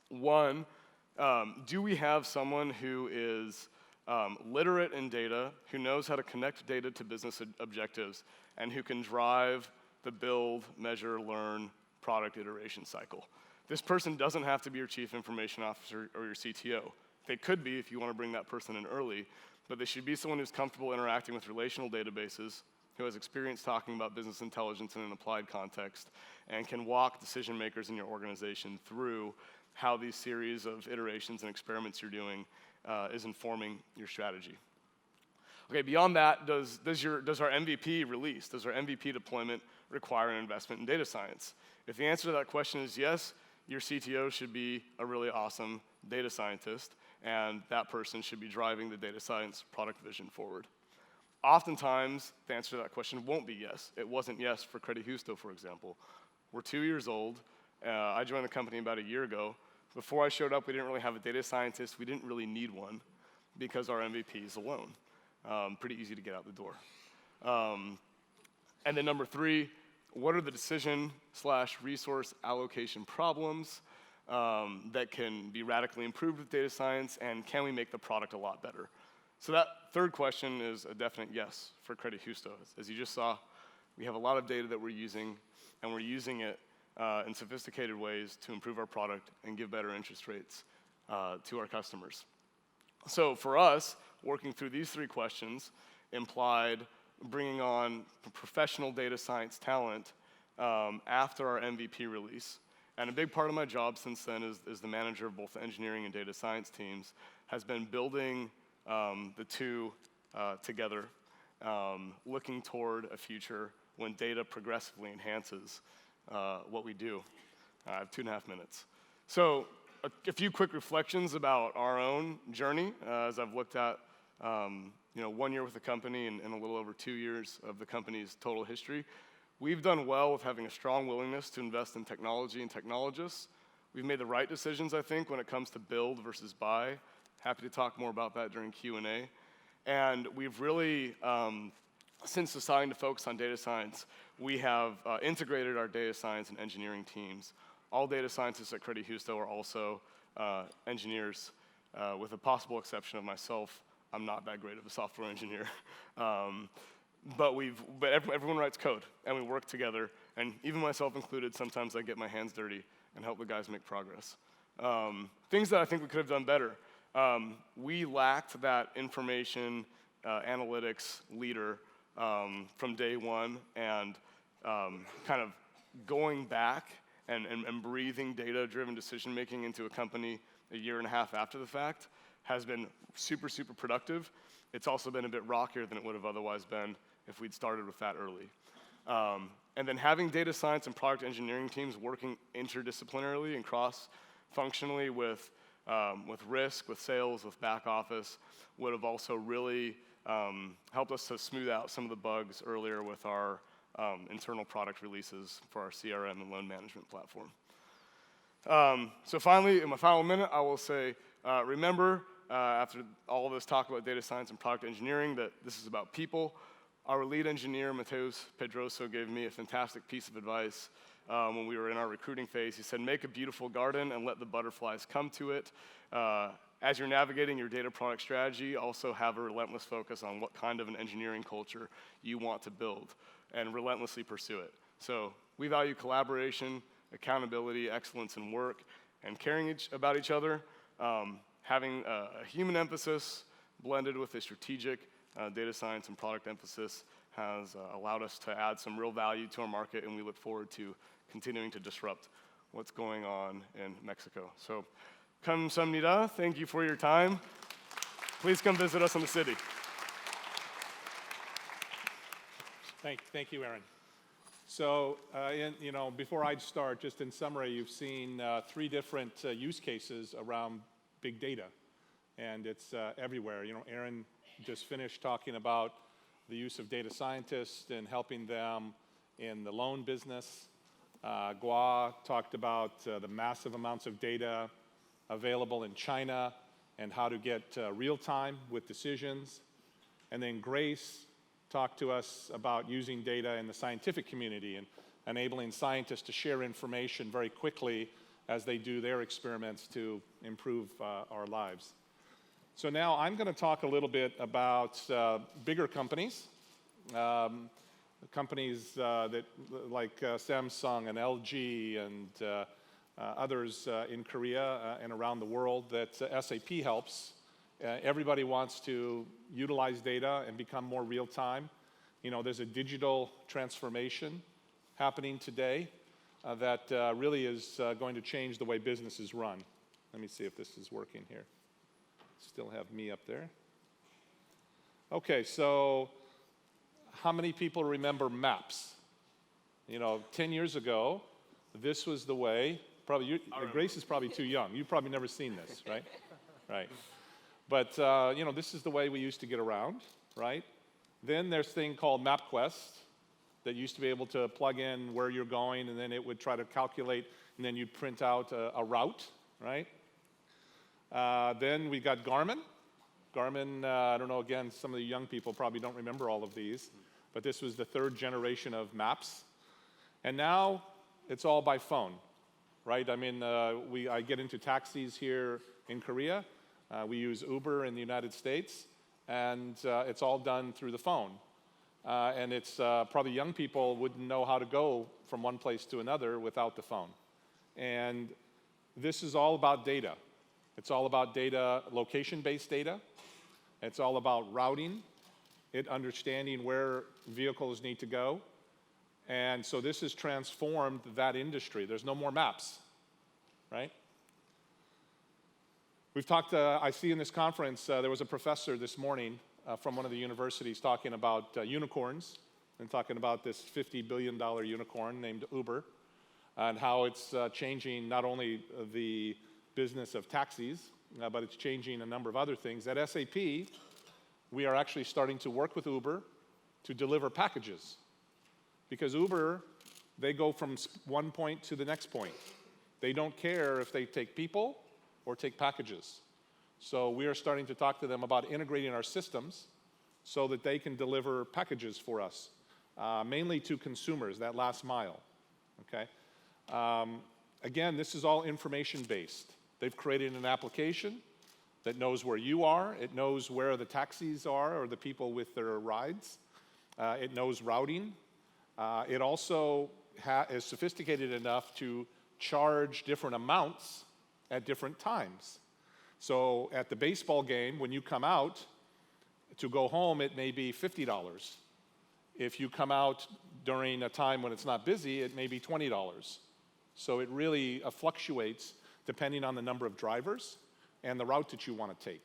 One, do we have someone who is literate in data, who knows how to connect data to business objectives, and who can drive the build, measure, learn product iteration cycle? This person doesn't have to be your chief information officer or your CTO. They could be if you want to bring that person in early, but they should be someone who's comfortable interacting with relational databases, who has experience talking about business intelligence in an applied context, and can walk decision makers in your organization through how these series of iterations and experiments you're doing is informing your strategy. Okay, beyond that, does our MVP release, does our MVP deployment require an investment in data science? If the answer to that question is yes, your CTO should be a really awesome data scientist, and that person should be driving the data science product vision forward. Oftentimes, the answer to that question won't be yes. It wasn't yes for K.E.Y, for example. We're 2 years old. I joined the company about a year ago. Before I showed up, we didn't really have a data scientist. We didn't really need one because our MVP is alone. Pretty easy to get out the door. And then number three, what are the decision/resource allocation problems that can be radically improved with data science, and can we make the product a lot better? So that third question is a definite yes for K.E.Y. As you just saw, we have a lot of data that we're using, and we're using it in sophisticated ways to improve our product and give better interest rates to our customers. So for us, working through these three questions implied bringing on professional data science talent after our MVP release. And a big part of my job since then is the manager of both the engineering and data science teams, has been building the two together, looking toward a future when data progressively enhances what we do. I have 2.5 minutes. So a few quick reflections about our own journey as I've looked at 1 year with the company and a little over 2 years of the company's total history. We've done well with having a strong willingness to invest in technology and technologists. We've made the right decisions, I think, when it comes to build versus buy. Happy to talk more about that during Q&A. And we've really, since deciding to focus on data science, we have integrated our data science and engineering teams All data scientists at Credit Husto are also engineers, with a possible exception of myself. I'm not that great of a software engineer. But everyone writes code, and we work together, and even myself included, sometimes I get my hands dirty and help the guys make progress. Things that I think we could have done better. We lacked that information analytics leader from day one, and kind of going back and breathing data-driven decision-making into a company a year and a half after the fact has been super, super productive. It's also been a bit rockier than it would have otherwise been if we'd started with that early. And then having data science and product engineering teams working interdisciplinarily and cross-functionally with risk, with sales, with back office would have also really helped us to smooth out some of the bugs earlier with our internal product releases for our CRM and loan management platform. So finally, in my final minute, I will say, remember, after all of this talk about data science and product engineering, that this is about people. Our lead engineer, Mateus Pedroso, gave me a fantastic piece of advice when we were in our recruiting phase. He said, make a beautiful garden and let the butterflies come to it. As you're navigating your data product strategy, also have a relentless focus on what kind of an engineering culture you want to build and relentlessly pursue it. So we value collaboration, accountability, excellence in work, and caring about each other. Having a human emphasis blended with a strategic data science and product emphasis has allowed us to add some real value to our market, and we look forward to continuing to disrupt what's going on in Mexico. So, kamsahamnida, thank you for your time. Please come visit us in the city. Thank you, Aaron. So, before I start, just in summary, you've seen 3 different use cases around big data, and it's everywhere. Aaron just finished talking about the use of data scientists and helping them in the loan business. K.E.Y talked about the massive amounts of data available in China and how to get real time with decisions. And then Grace talked to us about using data in the scientific community and enabling scientists to share information very quickly as they do their experiments to improve our lives. So now I'm going to talk a little bit about bigger companies, companies that like Samsung and LG and others in Korea and around the world that SAP helps. Everybody wants to utilize data and become more real time. There's a digital transformation happening today that really is going to change the way businesses run. Let me see if this is working here. Still have me up there. Okay, so how many people remember maps? 10 years ago, this was the way. Probably Grace is probably too young. You've probably never seen this, right? Right. But this is the way we used to get around, right? Then there's a thing called MapQuest that used to be able to plug in where you're going, and then it would try to calculate, and then you'd print out a route, right? Then we got Garmin. Garmin, I don't know, again, some of the young people probably don't remember all of these, but this was the 3rd generation of maps. And now it's all by phone, right? I mean, I get into taxis here in Korea. We use Uber in the United States, and it's all done through the phone. And it's probably young people wouldn't know how to go from one place to another without the phone. And this is all about data. It's all about data, location-based data. It's all about routing, understanding where vehicles need to go. And so this has transformed that industry. There's no more maps, right? We've talked, I see in this conference, there was a professor this morning from one of the universities talking about unicorns and talking about this $50 billion unicorn named Uber and how it's changing not only the business of taxis, but it's changing a number of other things. At SAP, we are actually starting to work with Uber to deliver packages. Because Uber, they go from one point to the next point. They don't care if they take people or take packages. So we are starting to talk to them about integrating our systems so that they can deliver packages for us, mainly to consumers, that last mile, okay? Again, this is all information-based. They've created an application that knows where you are. It knows where the taxis are or the people with their rides. It knows routing. It also is sophisticated enough to charge different amounts at different times. So at the baseball game, when you come out to go home, it may be $50. If you come out during a time when it's not busy, it may be $20. So it really fluctuates depending on the number of drivers and the route that you want to take.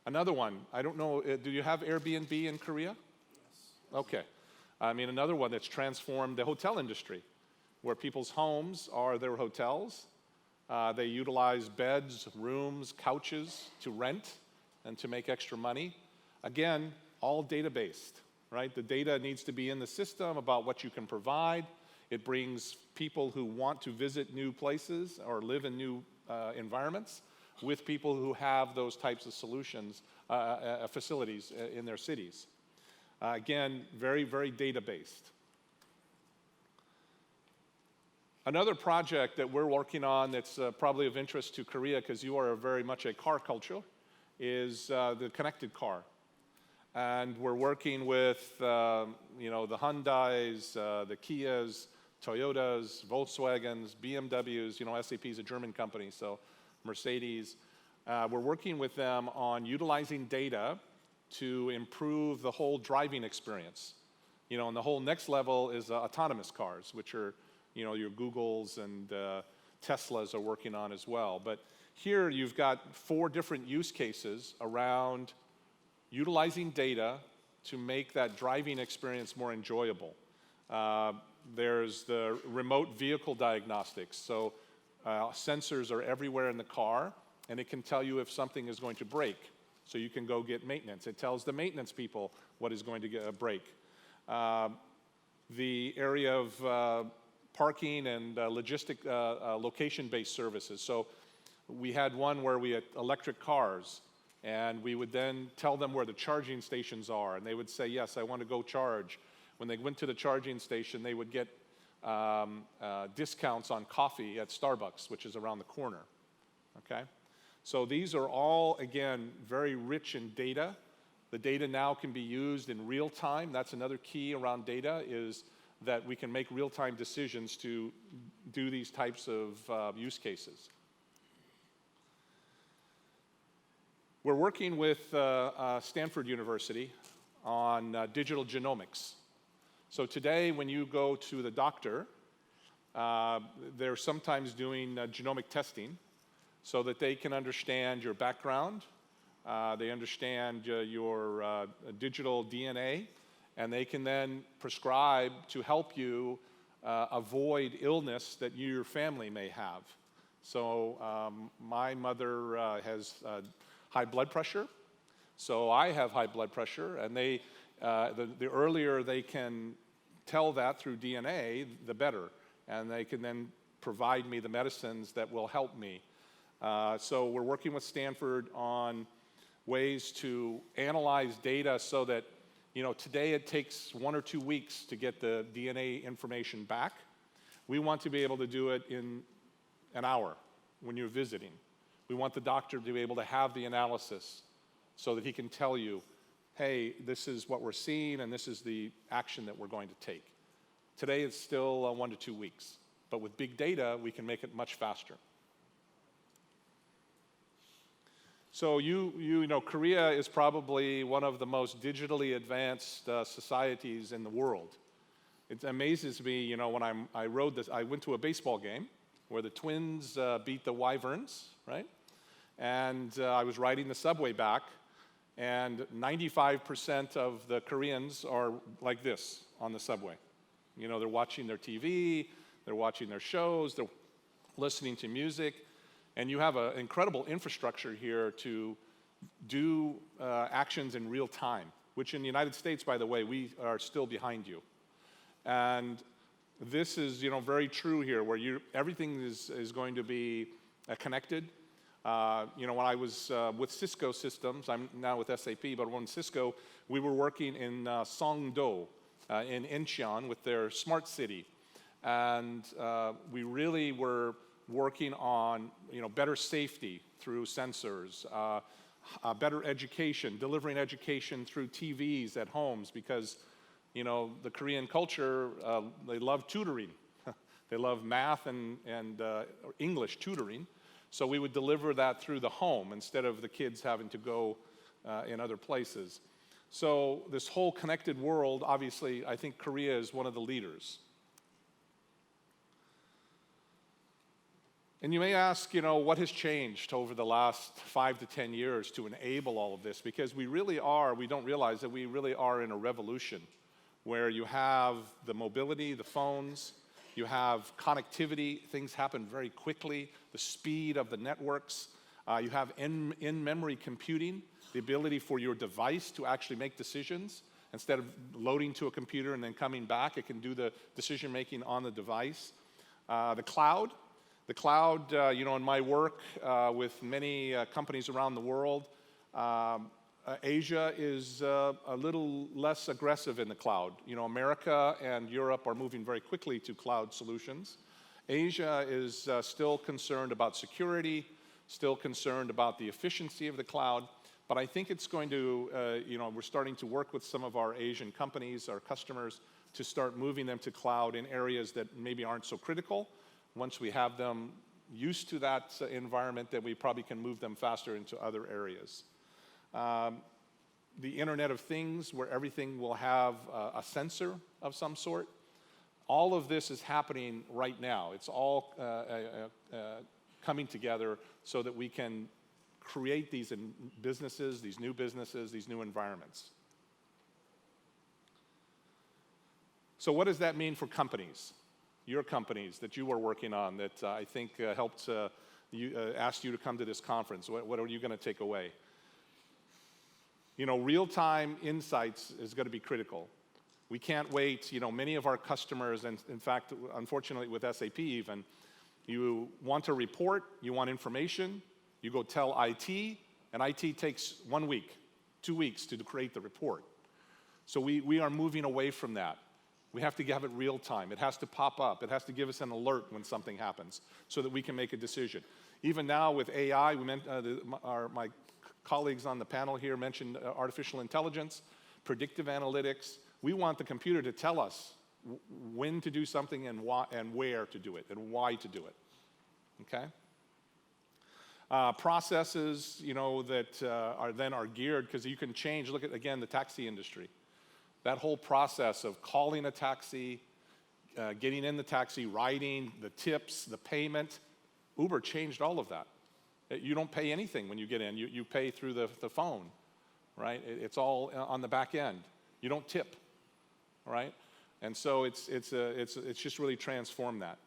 Another one, I don't know, do you have Airbnb in Korea? Yes. Okay. I mean, another one that's transformed the hotel industry, where people's homes are their hotels. They utilize beds, rooms, couches to rent and to make extra money. Again, all data-based, right? The data needs to be in the system about what you can provide. It brings people who want to visit new places or live in new environments with people who have those types of solutions, facilities in their cities. Again, very, very data-based. Another project that we're working on that's probably of interest to Korea, because you are very much a car culture, is the connected car. And we're working with the Hyundais, the Kias, Toyotas, Volkswagens, BMWs, SAP is a German company, so Mercedes. We're working with them on utilizing data to improve the whole driving experience. And the whole next level is autonomous cars, which are, your Googles and Teslas are working on as well. But here you've got 4 different use cases around utilizing data to make that driving experience more enjoyable. There's the remote vehicle diagnostics. So sensors are everywhere in the car, and it can tell you if something is going to break. So you can go get maintenance. It tells the maintenance people what is going to break. The area of parking and location-based services. So we had one where we had electric cars, and we would then tell them where the charging stations are, and they would say, yes, I want to go charge. When they went to the charging station, they would get discounts on coffee at Starbucks, which is around the corner, okay? So these are all, again, very rich in data. The data now can be used in real time. That's another key around data, is that we can make real-time decisions to do these types of use cases. We're working with Stanford University on digital genomics. So today, when you go to the doctor, they're sometimes doing genomic testing so that they can understand your background, they understand your digital DNA, and they can then prescribe to help you avoid illness that you or your family may have. So my mother has high blood pressure, so I have high blood pressure, and the earlier they can tell that through DNA, the better, and they can then provide me the medicines that will help me. So we're working with Stanford on ways to analyze data so that, today it takes 1 or 2 weeks to get the DNA information back. We want to be able to do it in an hour when you're visiting. We want the doctor to be able to have the analysis so that he can tell you, hey, this is what we're seeing and this is the action that we're going to take. Today it's still 1 to 2 weeks, but with big data, we can make it much faster. So Korea is probably one of the most digitally advanced societies in the world. It amazes me, when I rode this, I went to a baseball game where the Twins beat the Wyverns, right? And I was riding the subway back, and 95% of the Koreans are like this on the subway. They're watching their TV, they're watching their shows, they're listening to music, and you have an incredible infrastructure here to do actions in real time, which in the United States, by the way, we are still behind you. And this is, very true here, where everything is going to be connected. When I was with Cisco systems, I'm now with SAP, but when Cisco, we were working in Songdo, in Incheon with their smart city. And we really were working on better safety through sensors, better education, delivering education through TVs at homes, because the Korean culture, they love tutoring. They love math and English tutoring. So we would deliver that through the home instead of the kids having to go in other places. So this whole connected world, obviously, I think Korea is one of the leaders. And you may ask, what has changed over the last 5 to 10 years to enable all of this? Because we don't realize that we really are in a revolution where you have the mobility, the phones, you have connectivity, things happen very quickly, the speed of the networks, you have in-memory computing, the ability for your device to actually make decisions. Instead of loading to a computer and then coming back, it can do the decision-making on the device. The cloud, in my work with many companies around the world, Asia is a little less aggressive in the cloud. America and Europe are moving very quickly to cloud solutions. Asia is still concerned about security, still concerned about the efficiency of the cloud, but I think it's going to, we're starting to work with some of our Asian companies, our customers, to start moving them to cloud in areas that maybe aren't so critical. Once we have them used to that environment, then we probably can move them faster into other areas. The Internet of Things, where everything will have a sensor of some sort. All of this is happening right now. It's all coming together so that we can create these businesses, these new environments. So what does that mean for companies? Your companies that you are working on that I think helped asked you to come to this conference. What are you going to take away? Real-time insights is going to be critical. We can't wait. Many of our customers, and in fact, unfortunately with SAP even, you want a report, you want information, you go tell IT, and IT takes 1 week, 2 weeks to create the report. So we are moving away from that. We have to have it real time. It has to pop up. It has to give us an alert when something happens so that we can make a decision. Even now with AI, my colleagues on the panel here mentioned artificial intelligence, predictive analytics. We want the computer to tell us when to do something and where to do it and why to do it. Okay? Processes, that are geared, because you can change. Look at, again, the taxi industry. That whole process of calling a taxi, getting in the taxi, riding, the tips, the payment. Uber changed all of that. You don't pay anything when you get in. You pay through the phone, right? It's all on the back end. You don't tip, right? And so it's just really transformed that.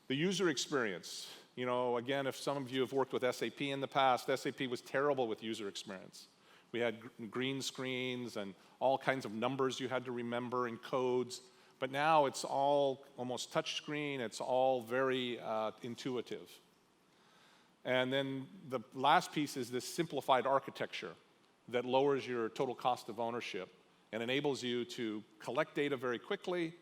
The user experience. Again, if some of you have worked with SAP in the past, SAP was terrible with user experience. We had green screens and all kinds of numbers you had to remember and codes. But now it's all almost touch screen. It's all very intuitive. And then the last piece is this simplified architecture that lowers your total cost of ownership and enables you to collect data very quickly,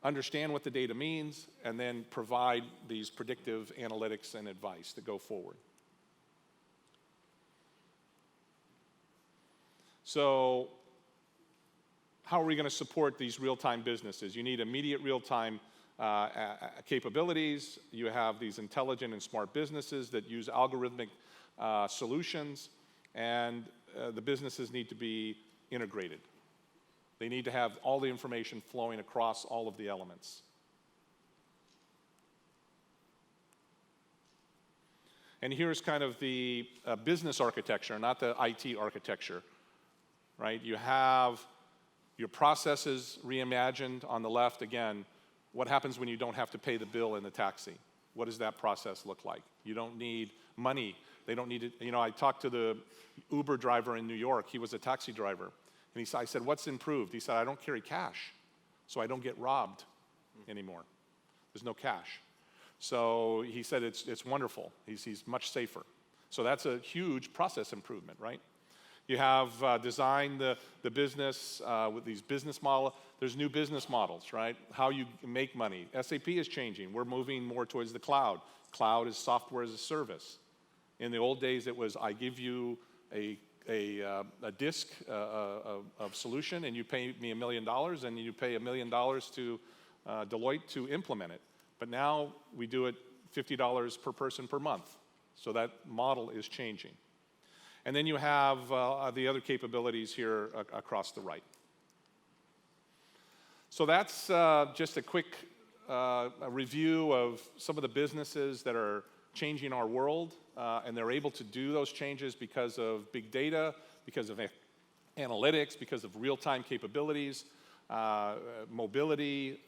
understand what the data means, and then provide these predictive analytics and advice to go forward. So how are we going to support these real-time businesses? You need immediate real-time capabilities. You have these intelligent and smart businesses that use algorithmic solutions, and the businesses need to be integrated. They need to have all the information flowing across all of the elements. And here's kind of the business architecture, not the IT architecture, right? You have your processes reimagined on the left. Again, what happens when you don't have to pay the bill in the taxi? What does that process look like? You don't need money. They don't need it. I talked to the Uber driver in New York. He was a taxi driver. And I said, what's improved? He said, I don't carry cash, so I don't get robbed anymore. There's no cash. So he said it's wonderful. He's much safer. So that's a huge process improvement, right? You have designed the business with these business models. There's new business models, right? How you make money. SAP is changing. We're moving more towards the cloud. Cloud is software as a service. In the old days, it was I give you a disk of solution, and you pay me $1 million, and you pay $1 million to Deloitte to implement it. But now we do it $50 per person per month. So that model is changing. And then you have the other capabilities here across the right. So that's just a quick a review of some of the businesses that are changing our world, and they're able to do those changes because of big data, because of analytics, because of real-time capabilities, mobility,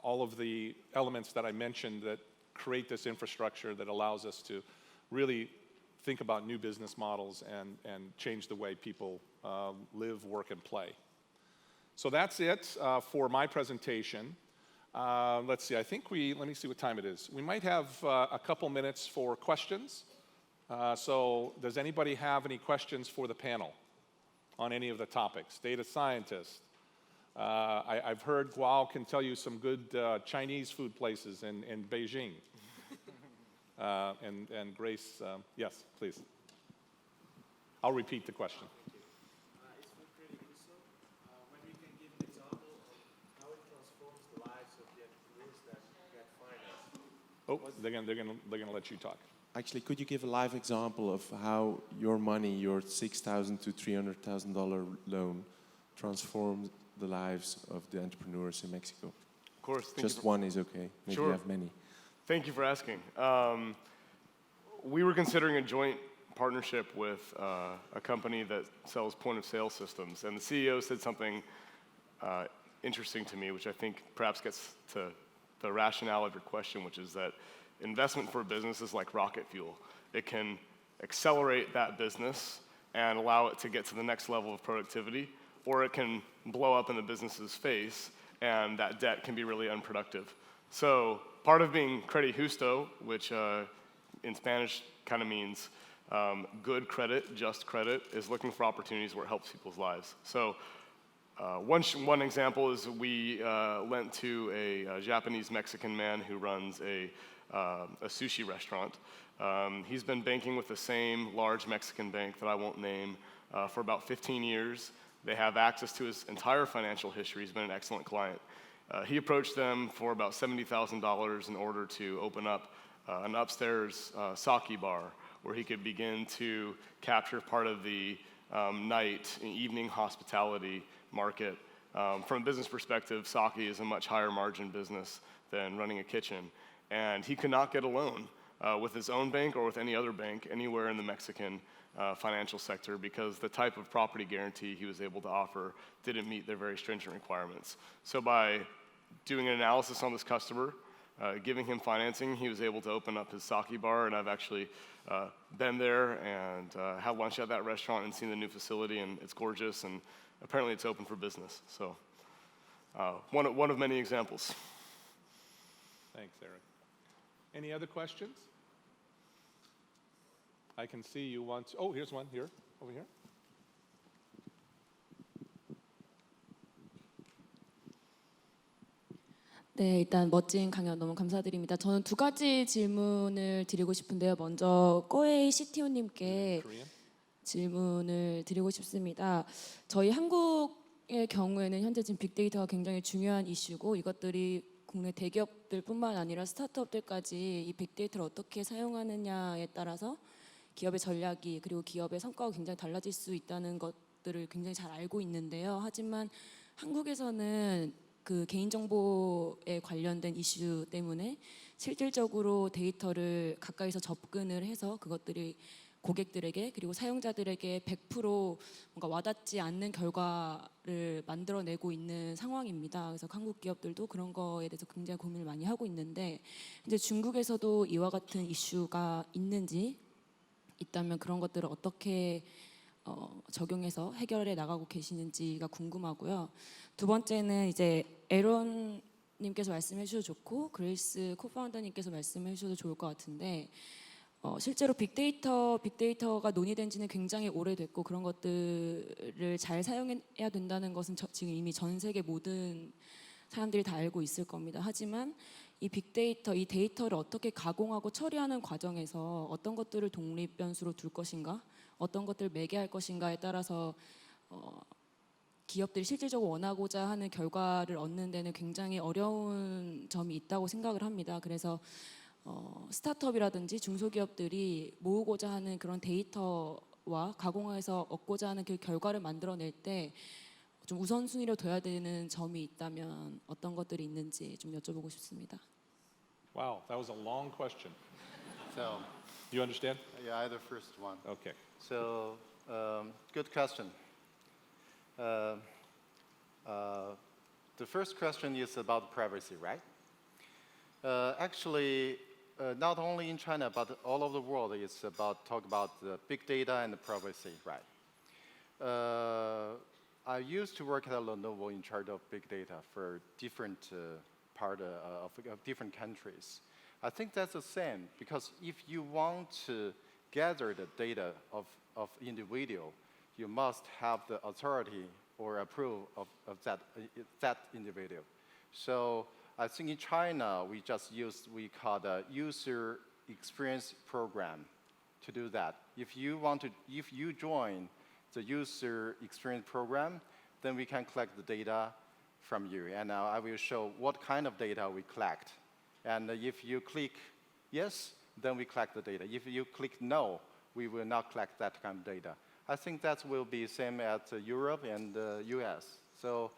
all of the elements that I mentioned that create this infrastructure that allows us to really think about new business models and change the way people live, work, and play. So that's it for my presentation. Let's see, let me see what time it is. We might have a couple minutes for questions. So does anybody have any questions for the panel on any of the topics? Data scientists. I've heard Guo can tell you some good Chinese food places in Beijing. And Grace, yes, please. I'll repeat the question. It's for K.E.Y. Maybe you can give an example of how it transforms the lives of the entrepreneurs that get financed. Oh, they're gonna let you talk. Actually, could you give a live example of how your money, your $6,000 to $300,000 loan, transforms the lives of the entrepreneurs in Mexico? Of course. Just one is okay. Maybe Sure. you have many. Thank you for asking. We were considering a joint partnership with a company that sells point-of-sale systems, and the CEO said something interesting to me, which I think perhaps gets to the rationale of your question, which is that investment for a business is like rocket fuel. It can accelerate that business and allow it to get to the next level of productivity, or it can blow up in the business's face, and that debt can be really unproductive. So part of being credit justo, which in Spanish kind of means good credit, just credit, is looking for opportunities where it helps people's lives. So one example is we lent to a Japanese-Mexican man who runs a sushi restaurant. He's been banking with the same large Mexican bank that I won't name for about 15 years. They have access to his entire financial history. He's been an excellent client. He approached them for about $70,000 in order to open up an upstairs sake bar where he could begin to capture part of the night and evening hospitality market. From a business perspective, sake is a much higher margin business than running a kitchen. And he could not get a loan with his own bank or with any other bank anywhere in the Mexican financial sector because the type of property guarantee he was able to offer didn't meet their very stringent requirements. So by doing an analysis on this customer, giving him financing, he was able to open up his sake bar, and I've actually been there and had lunch at that restaurant and seen the new facility, and it's gorgeous, and apparently it's open for business. So one of many examples. Thanks, Eric. Any other questions? I can see you want to, oh, here's one here, over here. 네, 일단 멋진 강연 너무 감사드립니다. 저는 두 가지 질문을 드리고 싶은데요. 먼저 K.E.Y CTO님께 질문을 드리고 싶습니다. 저희 한국의 경우에는 현재 지금 빅데이터가 굉장히 중요한 이슈고 이것들이 국내 대기업들뿐만 아니라 스타트업들까지 이 빅데이터를 어떻게 사용하느냐에 따라서 기업의 전략이 그리고 기업의 성과가 굉장히 달라질 수 있다는 것들을 굉장히 잘 알고 있는데요. 하지만 한국에서는 그 개인정보에 관련된 이슈 때문에 실질적으로 데이터를 가까이서 접근을 해서 그것들이 고객들에게 그리고 사용자들에게 100% 뭔가 와닿지 않는 결과를 만들어내고 있는 상황입니다. 그래서 한국 기업들도 그런 거에 대해서 굉장히 고민을 많이 하고 있는데 이제 중국에서도 이와 같은 이슈가 있는지 있다면 그런 것들을 어떻게 적용해서 해결해 나가고 계시는지가 궁금하고요. 두 번째는 이제 에론님께서 말씀해 주셔도 좋고 그레이스 코파운더님께서 말씀해 주셔도 좋을 것 같은데 실제로 빅데이터가 논의된 지는 굉장히 오래됐고 그런 것들을 잘 사용해야 된다는 것은 지금 이미 전 세계 모든 사람들이 다 알고 있을 겁니다. 하지만 이 빅데이터, 이 데이터를 어떻게 가공하고 처리하는 과정에서 어떤 것들을 독립 변수로 둘 것인가, 어떤 것들을 매개할 것인가에 따라서 기업들이 실질적으로 원하고자 하는 결과를 얻는 데는 굉장히 어려운 점이 있다고 생각을 합니다. 그래서 스타트업이라든지 중소기업들이 모으고자 하는 그런 데이터와 가공해서 얻고자 하는 그 결과를 만들어낼 때 좀 우선순위로 둬야 되는 점이 있다면 어떤 것들이 있는지 좀 여쭤보고 싶습니다. Wow, that was a long question. So, You understand? yeah, I had the first one. Okay. So, good question. The first question is about privacy, right? Actually, not only in China, but all over the world, it's talk about the big data and the privacy, right? I used to work at Lenovo in charge of big data for different part of different countries. I think that's the same because if you want to gather the data of individual, you must have the authority or approval of that individual. So I think in China we call the user experience program to do that. If you join the user experience program, then we can collect the data from you. And now I will show what kind of data we collect. And if you click yes, then we collect the data. If you click no, we will not collect that kind of data. I think that will be same at Europe and the US. So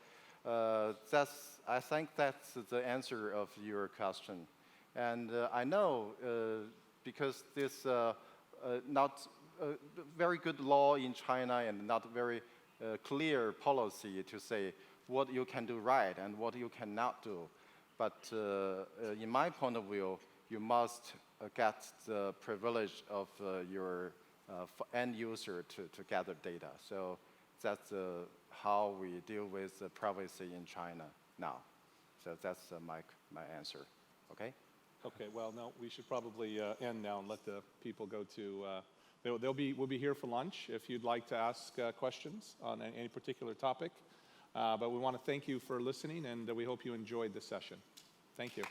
I think that's the answer of your question. And I know because this not very good law in China and not very clear policy to say what you can do right and what you cannot do. But in my point of view, you must get the privilege of your end user to gather data. So that's how we deal with the privacy in China now. So that's my answer. Okay? Okay, well, no, we should probably end now and let the people go to, we'll be here for lunch if you'd like to ask questions on any particular topic. But we want to thank you for listening, and we hope you enjoyed the session. Thank you.